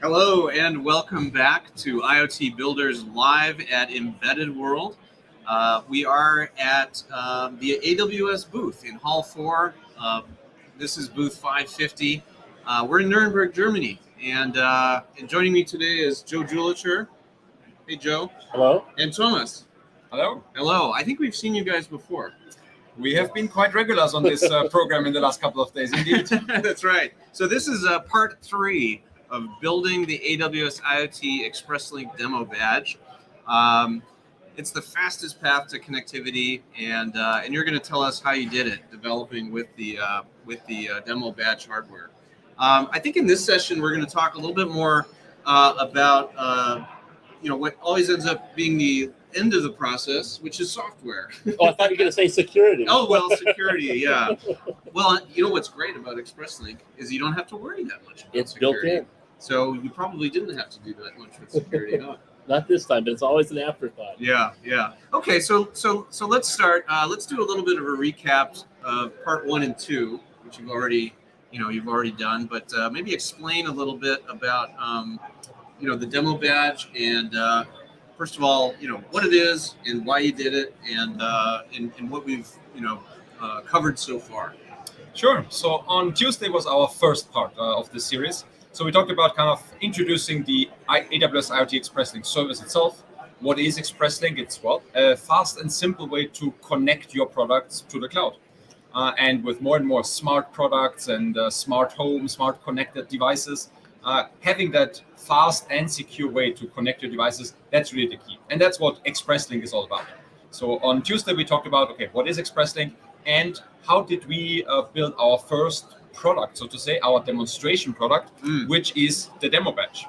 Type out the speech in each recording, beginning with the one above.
Hello and welcome back to IoT Builders Live at Embedded World. We are at the AWS booth in Hall 4. This is booth 550. We're in Nuremberg, Germany. And joining me today is Joe Julicher. Hey, Joe. Hello. And Thomas. Hello. Hello. I think we've seen you guys before. We have been quite regulars on this program in the last couple of days, indeed. That's right. So this is part 3 of building the AWS IoT ExpressLink demo badge. It's the fastest path to connectivity, and you're going to tell us how you did it, developing with the demo badge hardware. I think in this session we're going to talk a little bit more about what always ends up being the end of the process, which is software. Oh, I thought you were going to say security. Oh, well, security, yeah. Well, you know what's great about ExpressLink is you don't have to worry that much about It's security. built in. So you probably didn't have to do that much with security, huh? Not this time, but it's always an afterthought. Yeah. Okay, so let's start. Let's do a little bit of a recap of part 1 and 2, which you've already done. But maybe explain a little bit about the demo badge and first of all, what it is and why you did it, and what we've covered so far. Sure. So on Tuesday was our first part of this series. So we talked about kind of introducing the AWS IoT ExpressLink service itself. What is ExpressLink? It's, a fast and simple way to connect your products to the cloud. And with more and more smart products and smart home, smart connected devices, having that fast and secure way to connect your devices, that's really the key. And that's what ExpressLink is all about. So on Tuesday, we talked about, okay, what is ExpressLink and how did we build our first product, so to say, our demonstration product, which is the demo badge.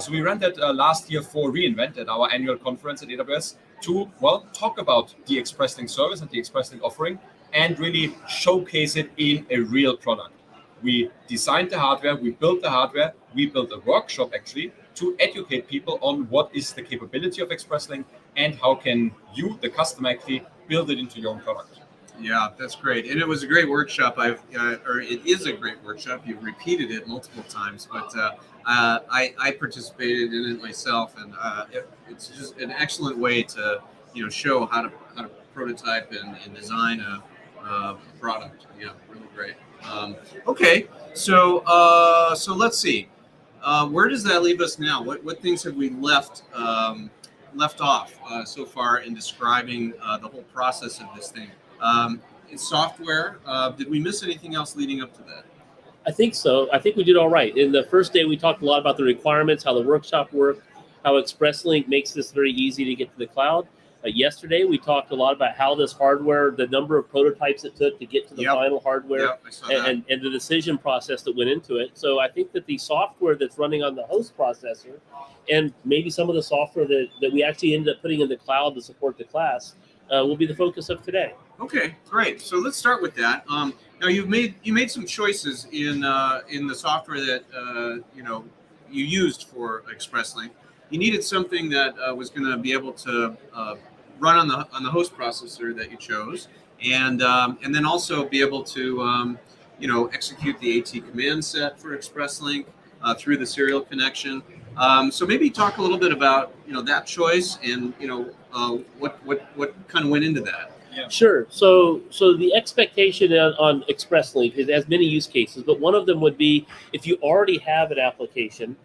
So we ran that last year for reInvent at our annual conference at AWS to, talk about the ExpressLink service and the ExpressLink offering and really showcase it in a real product. We designed the hardware, we built the hardware, we built a workshop actually to educate people on what is the capability of ExpressLink and how can you, the customer, actually build it into your own product. Yeah, that's great, and it was a great workshop. It is a great workshop. You've repeated it multiple times, but I participated in it myself, and it's just an excellent way to show how to prototype and design a product. Yeah, really great. Okay, so let's see. Where does that leave us now? What things have we left off so far in describing the whole process of this thing? It's software. Did we miss anything else leading up to that? I think so. I think we did all right. In the first day, we talked a lot about the requirements, how the workshop worked, how ExpressLink makes this very easy to get to the cloud. Yesterday, we talked a lot about how this hardware, the number of prototypes it took to get to the final hardware, and the decision process that went into it. So I think that the software that's running on the host processor and maybe some of the software that we actually ended up putting in the cloud to support the class will be the focus of today. Okay, great. So let's start with that. Now you made some choices in the software that you used for ExpressLink. You needed something that was going to be able to run on the host processor that you chose, and then also be able to execute the AT command set for ExpressLink through the serial connection. So maybe talk a little bit about that choice and what kind of went into that. Yeah. Sure. So the expectation on ExpressLink is has many use cases, but one of them would be if you already have an application,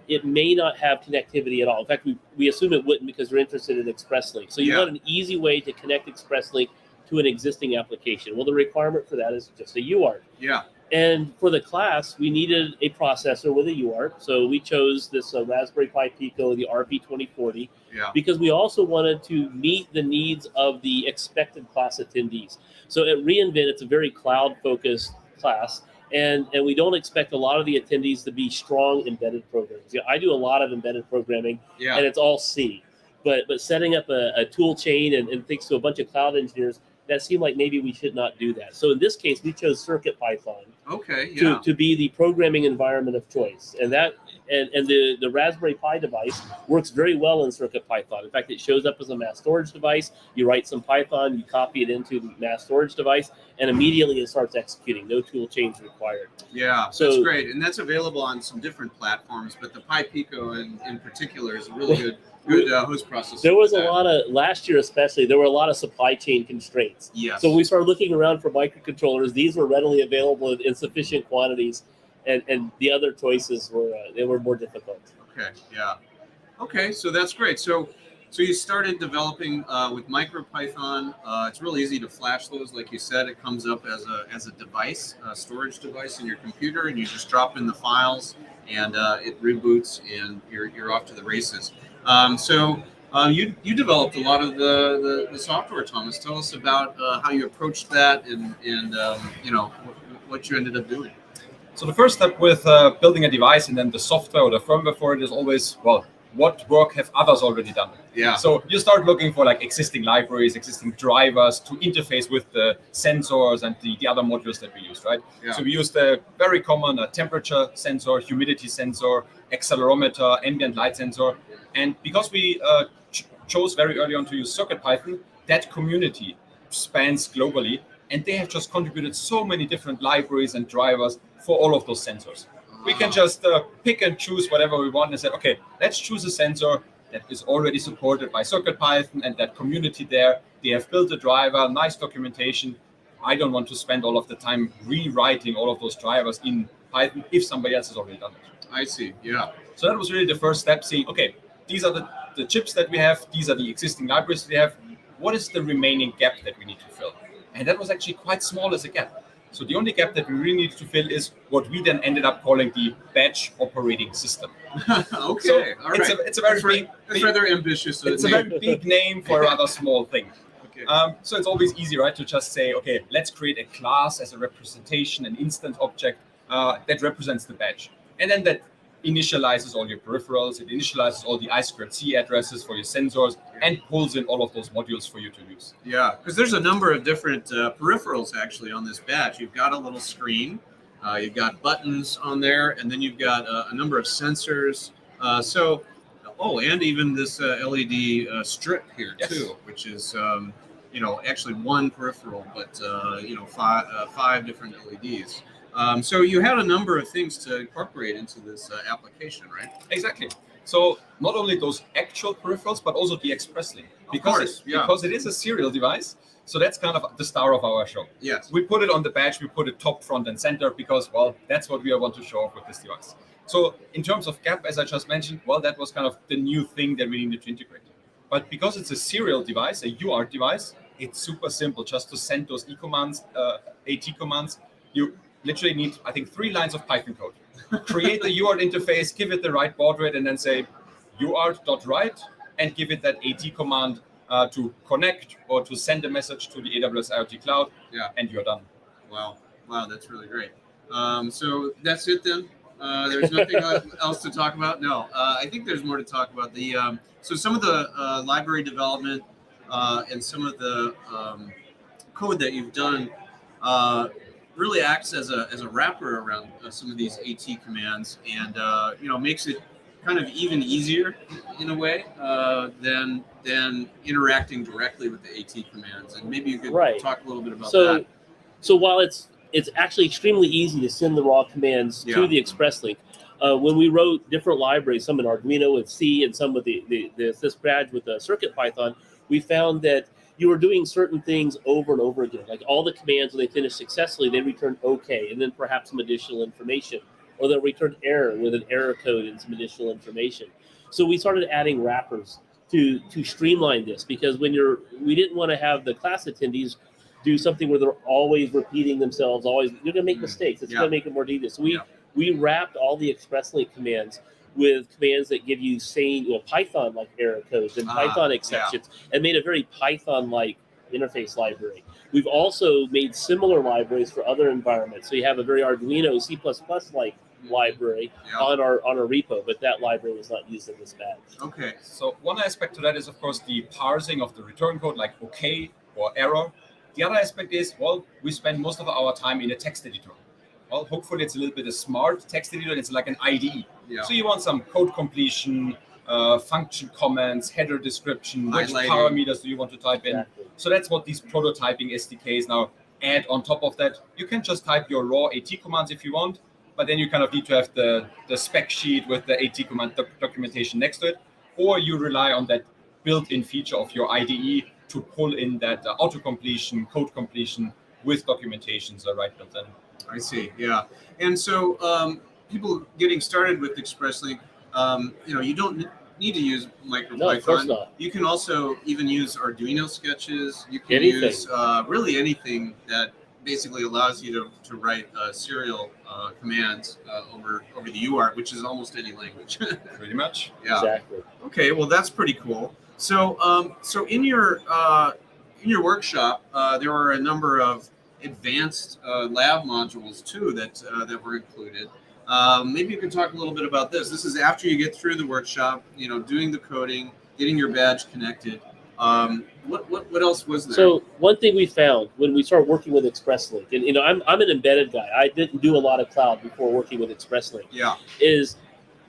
it may not have connectivity at all. In fact, we assume it wouldn't because we're interested in ExpressLink. So you want an easy way to connect ExpressLink to an existing application. Well, the requirement for that is just a UART. Yeah. And for the class, we needed a processor with a UART. So we chose this Raspberry Pi Pico, the RP2040, because we also wanted to meet the needs of the expected class attendees. So at reInvent, it's a very cloud-focused class. And we don't expect a lot of the attendees to be strong embedded programmers. I do a lot of embedded programming, and it's all C. But setting up a tool chain and thanks to a bunch of cloud engineers, that seemed like maybe we should not do that. So in this case, we chose CircuitPython to be the programming environment of choice. And that And the Raspberry Pi device works very well in CircuitPython. In fact, it shows up as a mass storage device. You write some Python, you copy it into the mass storage device, and immediately it starts executing. No tool change required. Yeah, So that's great. And that's available on some different platforms, but the Pi Pico in particular is a really good host processor. There was a lot of, last year especially, there were a lot of supply chain constraints. Yes. So we started looking around for microcontrollers. These were readily available in sufficient quantities, and the other choices were more difficult. Okay, yeah. Okay, so that's great. So you started developing with MicroPython. It's really easy to flash those, like you said. It comes up as a device, a storage device in your computer, and you just drop in the files, and it reboots, and you're off to the races. You developed a lot of the software, Thomas. Tell us about how you approached that, and what you ended up doing. So the first step with building a device and then the software or the firmware for it is always, well, what work have others already done? Yeah. So you start looking for like existing libraries, existing drivers to interface with the sensors and the other modules that we use, right? Yeah. So we used a very common temperature sensor, humidity sensor, accelerometer, ambient light sensor. And because we chose very early on to use CircuitPython, that community spans globally, and they have just contributed so many different libraries and drivers for all of those sensors. We can just pick and choose whatever we want and say, okay, let's choose a sensor that is already supported by CircuitPython and that community there. They have built a driver, nice documentation. I don't want to spend all of the time rewriting all of those drivers in Python if somebody else has already done it. I see, yeah. So that was really the first step, saying, okay, these are the chips that we have, these are the existing libraries we have. What is the remaining gap that we need to fill? And that was actually quite small as a gap. So the only gap that we really needed to fill is what we then ended up calling the batch operating system. Okay, so all right. It's a very that's rather ambitious. It's a very big name for a rather small thing. Okay. So it's always easy, right, to just say, okay, let's create a class as a representation, an instance object that represents the batch. And then that initializes all your peripherals, it initializes all the I2C addresses for your sensors, and pulls in all of those modules for you to use. Yeah, because there's a number of different peripherals actually on this batch. You've got a little screen, you've got buttons on there, and then you've got a number of sensors. And even this LED strip here too, which is actually one peripheral, but five different LEDs. So you had a number of things to incorporate into this application, right? Exactly. So not only those actual peripherals, but also the ExpressLink. Because it is a serial device, so that's kind of the star of our show. Yes. We put it on the badge, we put it top, front, and center because, well, that's what we want to show off with this device. So in terms of gap, as I just mentioned, well, that was kind of the new thing that we needed to integrate. But because it's a serial device, a UART device, it's super simple just to send those commands, AT commands. You literally need, I think, 3 lines of Python code. Create the UART interface, give it the right baud rate, and then say UART.write, and give it that AT command to connect or to send a message to the AWS IoT cloud, and you're done. Wow, that's really great. So that's it then? There's nothing else to talk about? No, I think there's more to talk about. So some of the library development and some of the code that you've done really acts as a wrapper around some of these AT commands, and makes it kind of even easier in a way than interacting directly with the AT commands. And maybe you could talk a little bit about that. So while it's actually extremely easy to send the raw commands to the ExpressLink, when we wrote different libraries, some in Arduino with C and some with this badge with CircuitPython, we found that you were doing certain things over and over again. Like all the commands, when they finished successfully, they returned OK, and then perhaps some additional information. Or they'll return error with an error code and some additional information. So we started adding wrappers to streamline this, because we didn't want to have the class attendees do something where they're always repeating themselves, you're going to make mistakes. It's going to make it more tedious. So we wrapped all the ExpressLink commands with commands that give you sane, Python-like error codes and Python exceptions, and made a very Python-like interface library. We've also made similar libraries for other environments. So you have a very Arduino C++-like library on our repo, but that library was not used in this badge. Okay. So one aspect to that is, of course, the parsing of the return code, like OK or error. The other aspect is, well, we spend most of our time in a text editor. well, hopefully it's a little bit a smart text editor. It's like an IDE. Yeah. So you want some code completion, function comments, header description, which Highlighting. parameters do you want to type in. Exactly. So that's what these prototyping SDKs now add on top of that. You can just type your raw AT commands if you want, but then you kind of need to have the spec sheet with the AT command documentation next to it, or you rely on that built-in feature of your IDE to pull in that auto-completion, code completion with documentations right built in. I see. Yeah. And so people getting started with ExpressLink, you don't need to use MicroPython. No, of course not. You can also even use Arduino sketches. You can Anything. use really anything that basically allows you to write serial commands over the UART, which is almost any language. Pretty much. Yeah. Exactly. Okay. Well, that's pretty cool. So so in your workshop, there were a number of advanced lab modules too that were included. Maybe you could talk a little bit about this. This is after you get through the workshop, doing the coding, getting your badge connected. What else was there? So one thing we found when we started working with ExpressLink, and I'm an embedded guy. I didn't do a lot of cloud before working with ExpressLink. Yeah. Is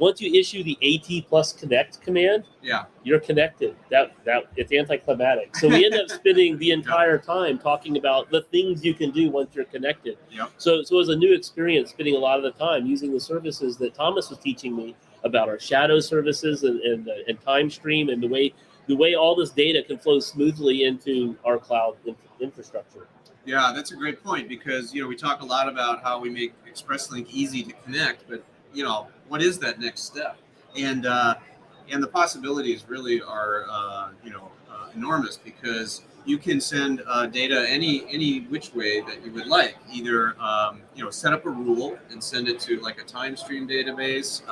once you issue the AT plus connect command, yeah, you're connected. That it's anticlimactic. So we end up spending the entire time talking about the things you can do once you're connected. Yep. So it was a new experience, spending a lot of the time using the services that Thomas was teaching me about, our shadow services and time stream, and the way all this data can flow smoothly into our cloud infrastructure. Yeah, that's a great point, because we talk a lot about how we make ExpressLink easy to connect, but what is that next step? And the possibilities really are enormous, because you can send data any which way that you would like. Either set up a rule and send it to like a time stream database,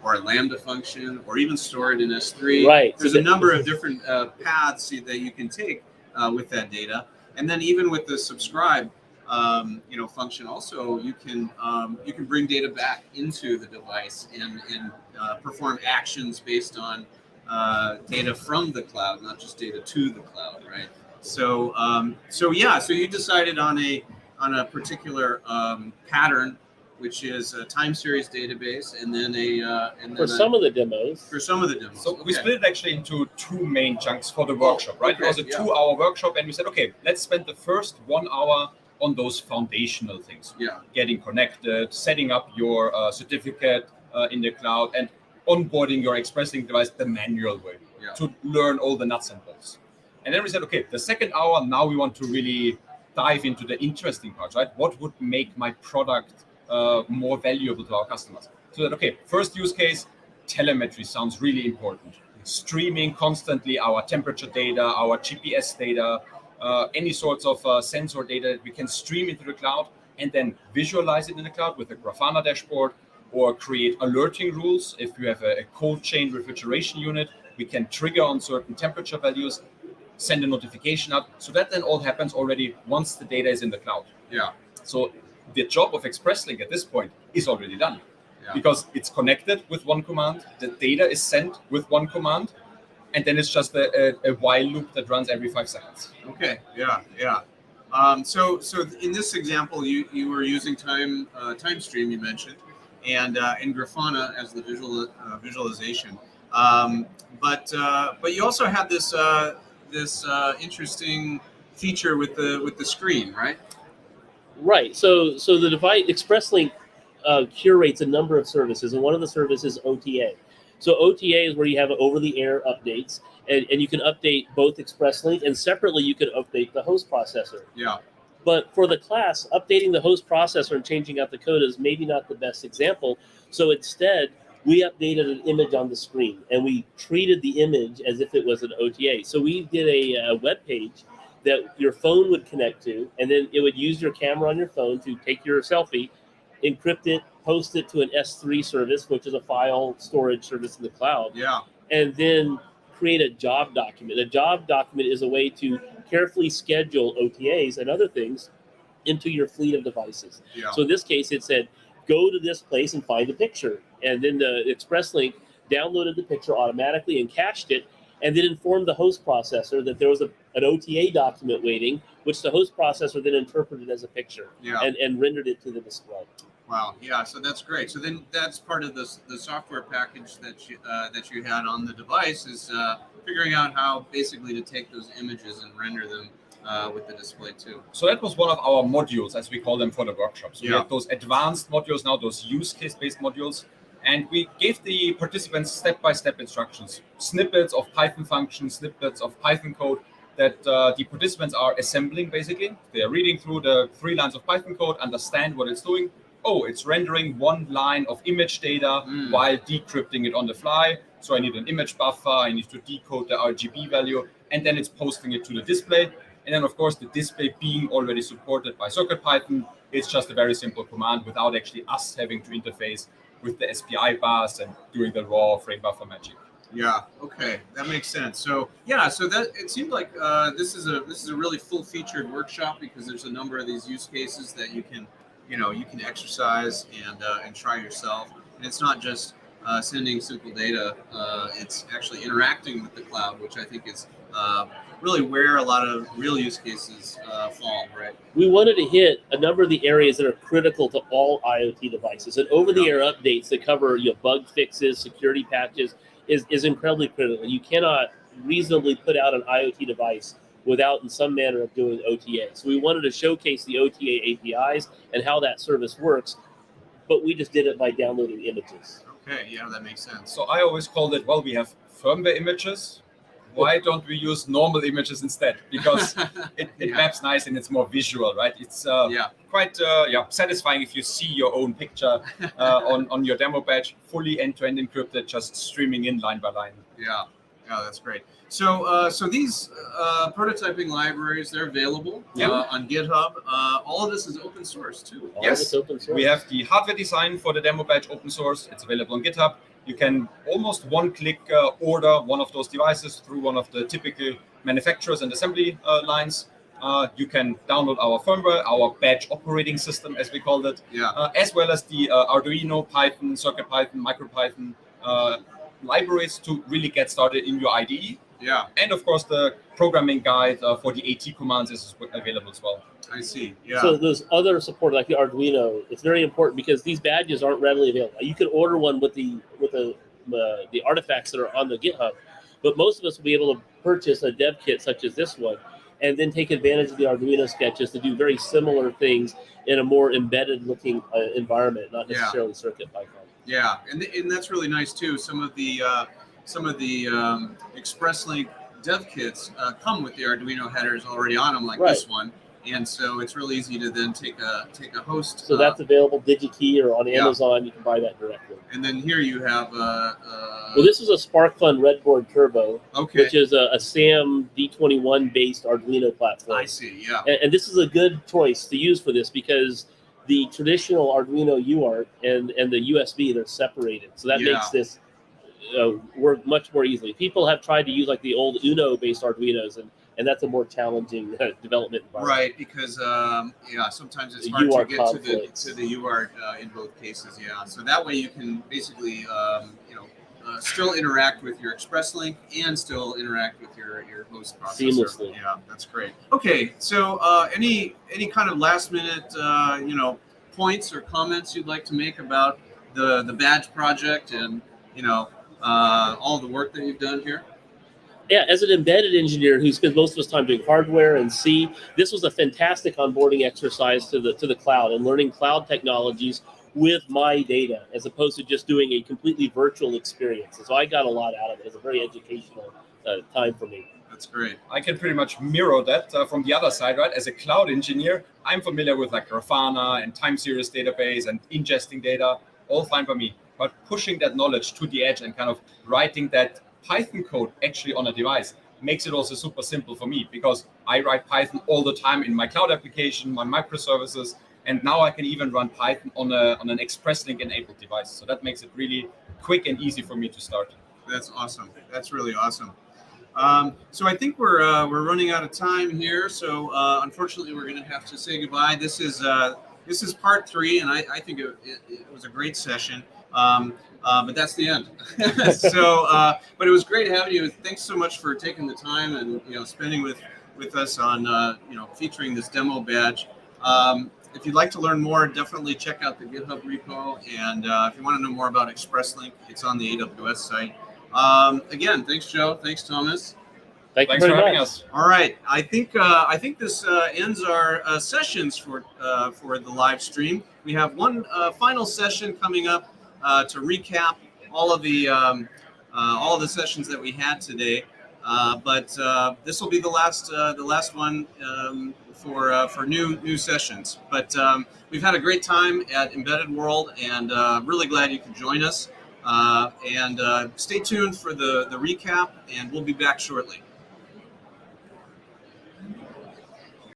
or a Lambda function, or even store it in S3. Right. There's a number of different paths that you can take with that data. And then even with the subscribe function, also you can bring data back into the device and perform actions based on data from the cloud, not just data to the cloud, right? So you decided on a particular pattern, which is a time series database, and then for some of the demos. So we split it actually into two main chunks for the workshop, right? Okay, It was a 2-hour workshop, and we said, okay, let's spend the first 1 hour on those foundational things. Yeah. Getting connected, setting up your certificate in the cloud, and onboarding your ExpressLink device the manual way to learn all the nuts and bolts. And then we said, okay, the second hour, now we want to really dive into the interesting parts, right? What would make my product more valuable to our customers? So that, okay, first use case, telemetry sounds really important. Streaming constantly our temperature data, our GPS data, any sorts of sensor data that we can stream into the cloud and then visualize it in the cloud with a Grafana dashboard, or create alerting rules. If you have a cold chain refrigeration unit, we can trigger on certain temperature values, send a notification out. So that then all happens already once the data is in the cloud. Yeah. So the job of ExpressLink at this point is already done, because it's connected with one command, the data is sent with one command, and then it's just a while loop that runs every 5 seconds. Okay. Yeah. So in this example, you were using time stream, you mentioned, and in Grafana as the visualization. But you also had this interesting feature with the screen, right? Right. So the device ExpressLink curates a number of services, and one of the services is OTA. So OTA is where you have over-the-air updates, and you can update both ExpressLink, and separately you can update the host processor. Yeah. But for the class, updating the host processor and changing out the code is maybe not the best example. So instead, we updated an image on the screen, and we treated the image as if it was an OTA. So we did a web page that your phone would connect to, and then it would use your camera on your phone to take your selfie, encrypt it, post it to an S3 service, which is a file storage service in the cloud. Yeah. And then create a job document. A job document is a way to carefully schedule OTAs and other things into your fleet of devices. Yeah. So in this case, it said, go to this place and find the picture. And then the ExpressLink downloaded the picture automatically and cached it, and then informed the host processor that there was an OTA document waiting which the host processor then interpreted as a picture Yeah. and rendered it to the display. Wow. Yeah. So that's great. So then that's part of the software package that you had on the device is figuring out how basically to take those images and render them with the display too. So that was one of our modules, as we call them, for the workshops. We Yeah. had those advanced modules, now those use case-based modules, and we gave the participants step-by-step instructions, snippets of Python functions, snippets of Python code that the participants are assembling. Basically, they are reading through the 3 lines of Python code, understand what it's doing. Oh, it's rendering 1 line of image data while decrypting it on the fly. So I need an image buffer, I need to decode the RGB value, and then it's posting it to the display. And then, of course, the display being already supported by CircuitPython, it's just a very simple command without actually us having to interface with the SPI bus and doing the raw frame buffer magic. Yeah. Okay, that makes sense. So yeah, so that it seemed like this is a really full-featured workshop because there's a number of these use cases that you can exercise and try yourself. And it's not just sending simple data; it's actually interacting with the cloud, which I think is really where a lot of real use cases fall. Right. We wanted to hit a number of the areas that are critical to all IoT devices, and over-the-air updates that cover bug fixes, security patches is incredibly critical. You cannot reasonably put out an IoT device without in some manner of doing OTA. So we wanted to showcase the OTA APIs and how that service works, but we just did it by downloading images. Okay, yeah, that makes sense. So I always called it, well, we have firmware images. Why don't we use normal images instead? Because it maps nice and it's more visual, right? It's quite satisfying if you see your own picture on your demo badge, fully end-to-end encrypted, just streaming in line by line. Yeah, that's great. So these prototyping libraries, they're available on GitHub. All of this is open source too. Yes, open source. We have the hardware design for the demo badge open source. It's available on GitHub. You can almost one-click order one of those devices through one of the typical manufacturers and assembly lines. You can download our firmware, our badge operating system, as we called it, as well as the Arduino, Python, CircuitPython, MicroPython libraries to really get started in your IDE. Yeah. And of course, the programming guide for the AT commands is available as well. I see. Yeah. So those other support, like the Arduino, it's very important because these badges aren't readily available. You can order one with the artifacts that are on the GitHub, but most of us will be able to purchase a dev kit such as this one, and then take advantage of the Arduino sketches to do very similar things in a more embedded-looking environment, not necessarily CircuitPython. Yeah, and that's really nice too. Some of the ExpressLink dev kits come with the Arduino headers already on them, like this one, and so it's really easy to then take a host. So that's available DigiKey or on Amazon. You can buy that directly. And then here you have. Well, this is a SparkFun Redboard Turbo, which is a SAM D21 based Arduino platform. I see. Yeah. And this is a good choice to use for this because the traditional Arduino UART and the USB, they're separated. So that makes this work much more easily. People have tried to use like the old Uno-based Arduinos, and that's a more challenging development environment. Right, because sometimes it's hard to get to the UART in both cases. Yeah, so that way you can basically still interact with your ExpressLink and still interact with your host processor seamlessly. Yeah, that's great. Okay, so any kind of last minute points or comments you'd like to make about the badge project and all the work that you've done here? Yeah, as an embedded engineer who spends most of his time doing hardware and C, this was a fantastic onboarding exercise to the cloud and learning cloud technologies with my data, as opposed to just doing a completely virtual experience. And so I got a lot out of it. It's a very educational time for me. That's great. I can pretty much mirror that from the other side, right? As a cloud engineer, I'm familiar with like Grafana and time series database and ingesting data, all fine by me. But pushing that knowledge to the edge and kind of writing that Python code actually on a device makes it also super simple for me, because I write Python all the time in my cloud application, my microservices, and now I can even run Python on an ExpressLink enabled device. So that makes it really quick and easy for me to start. That's awesome. That's really awesome. So I think we're running out of time here. So unfortunately, we're going to have to say goodbye. This is part 3, and I think it was a great session. But that's the end. So, but it was great having you. Thanks so much for taking the time and spending with with us on featuring this demo badge. If you'd like to learn more, definitely check out the GitHub repo. And if you want to know more about ExpressLink, it's on the AWS site. Again, thanks, Joe. Thanks, Thomas. Thanks for very having much. us. All right. I think this ends our sessions for the live stream. We have one final session coming up to recap all of the sessions that we had today. But this will be the last one for new sessions. But we've had a great time at Embedded World, and really glad you could join us. And stay tuned for the recap, and we'll be back shortly.